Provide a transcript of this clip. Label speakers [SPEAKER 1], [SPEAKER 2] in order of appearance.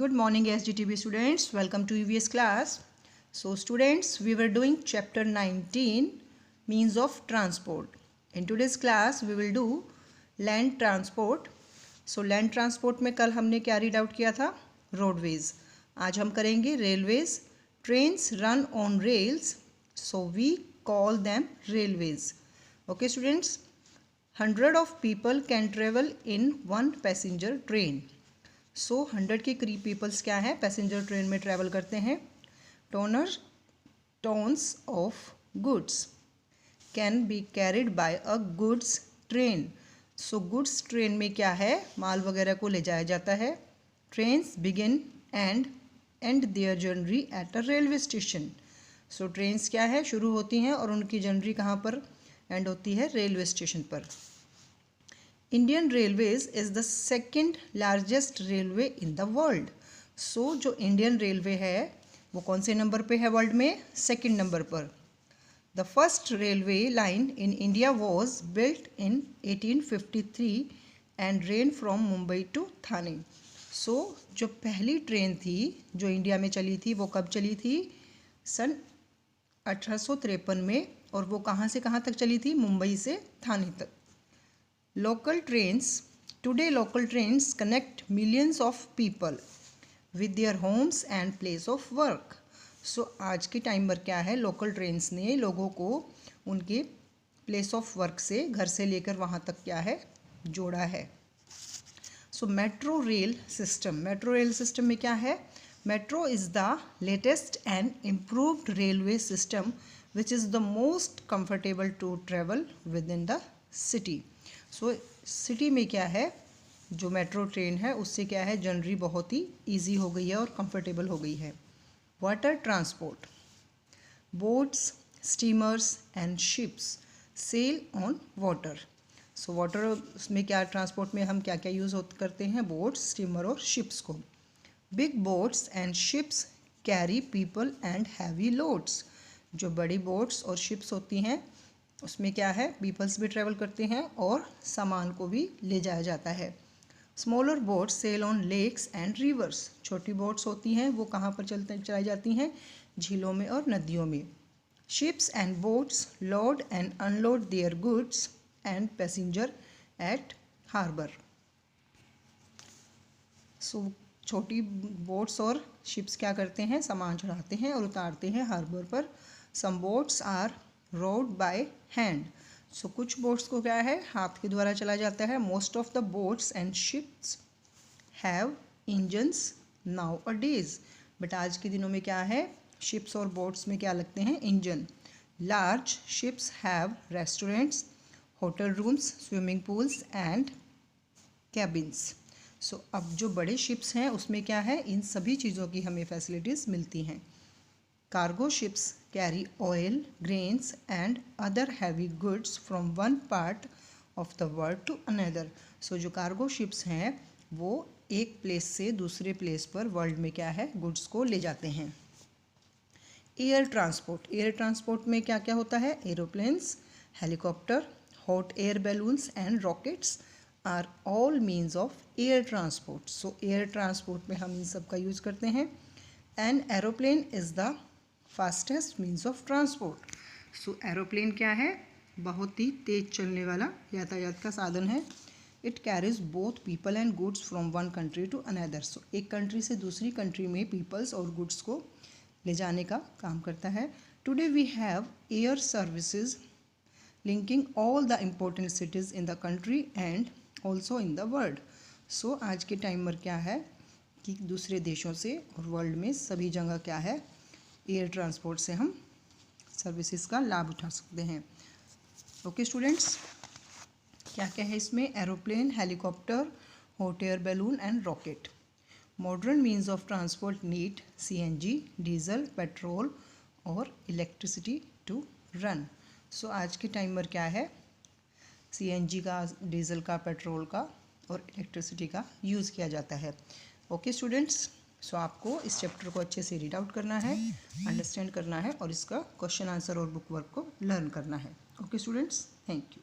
[SPEAKER 1] Good morning SGTB students, welcome to EVS class. So students, we were doing chapter 19 means of transport. In today's class we will do land transport. So land transport में कल हमने क्या read out किया था? Roadways. आज हम करेंगे railways. Trains run on rails, so we call them railways. Okay students, 100 of people can travel in one passenger train. सो 100 के करीब पीपल्स क्या है पैसेंजर ट्रेन में ट्रैवल करते हैं. Tonnes of goods can be carried by a goods train. So goods train में क्या है माल वगैरह को ले जाया जाता है. Trains begin and and their journey at a railway station. So trains क्या है शुरू होती हैं और उनकी जर्नी कहाँ पर एंड होती है रेलवे स्टेशन पर. Indian railways is the second largest railway in the world. So जो इंडियन रेलवे है वो कौन से नंबर पे है वर्ल्ड में? सेकेंड नंबर पर. The first railway line in India was built in 1853 and ran from Mumbai to Thane. So जो पहली ट्रेन थी जो इंडिया में चली थी वो कब चली थी? सन 1853 में. और वो कहाँ से कहाँ तक चली थी? मुंबई से थाने तक. Local trains, today local trains connect millions of people with their homes and place of work. So आज के टाइम पर क्या है लोकल ट्रेन्स ने लोगों को उनके प्लेस ऑफ वर्क से घर से लेकर वहाँ तक क्या है जोड़ा है. सो मेट्रो रेल सिस्टम में क्या है? Metro is the latest and improved railway system which is the most comfortable to travel within the city. So city में क्या है जो मेट्रो ट्रेन है उससे क्या है जर्नी बहुत ही इजी हो गई है और कंफर्टेबल हो गई है. Water transport, boats, steamers and ships sail on water. So water में क्या ट्रांसपोर्ट में हम क्या क्या यूज़ करते हैं? बोट्स, स्टीमर और शिप्स को. Big boats and ships carry people and heavy loads. जो बड़ी बोट्स और शिप्स होती हैं उसमें क्या है पीपल्स भी ट्रैवल करते हैं और सामान को भी ले जाया जाता है. Smaller boats sail on lakes and rivers. छोटी बोट्स होती हैं वो कहाँ पर चलाई जाती हैं? झीलों में और नदियों में. Ships and boats load and unload their goods and passenger at harbour. So छोटी बोट्स और शिप्स क्या करते हैं? सामान चढ़ाते हैं और उतारते हैं हार्बर पर. Some boats are rowed by hand. So कुछ बोट्स को क्या है हाथ के द्वारा चला जाता है. Most of the boats and ships have engines now a days. But आज के दिनों में क्या है शिप्स और बोट्स में क्या लगते हैं? Engine. Large ships have restaurants, hotel rooms, swimming pools and cabins. So अब जो बड़े शिप्स हैं उसमें क्या है इन सभी चीज़ों की हमें फैसिलिटीज़ मिलती हैं. Cargo ships carry oil, grains and other heavy goods from one part of the world to another. So जो कार्गो शिप्स हैं वो एक प्लेस से दूसरे प्लेस पर वर्ल्ड में क्या है गुड्स को ले जाते हैं. एयर ट्रांसपोर्ट में क्या क्या होता है? Aeroplanes, helicopter, hot air balloons and rockets are all means of air transport. So air transport में हम इन सब का यूज़ करते हैं. An aeroplane is the fastest means of transport. So aeroplane क्या है? बहुत ही तेज़ चलने वाला यातायात का साधन है. It carries both people and goods from one country to another. So एक कंट्री से दूसरी कंट्री में पीपल्स और गुड्स को ले जाने का काम करता है. Today we have air services linking all the important cities in the country and also in the world. So आज के टाइम पर क्या है कि दूसरे देशों से और वर्ल्ड में सभी जगह क्या है एयर ट्रांसपोर्ट से हम सर्विसेज का लाभ उठा सकते हैं. ओके स्टूडेंट्स, क्या क्या है इसमें? Aeroplane, helicopter, hot air balloon and rocket. Modern means of transport need CNG, diesel, petrol और इलेक्ट्रिसिटी टू रन. सो आज के टाइम पर क्या है CNG का, डीजल का, पेट्रोल का और इलेक्ट्रिसिटी का यूज़ किया जाता है. ओके स्टूडेंट्स, सो आपको इस चैप्टर को अच्छे से रीड आउट करना है, अंडरस्टैंड करना है और इसका क्वेश्चन आंसर और बुक वर्क को लर्न करना है. Okay students, thank you.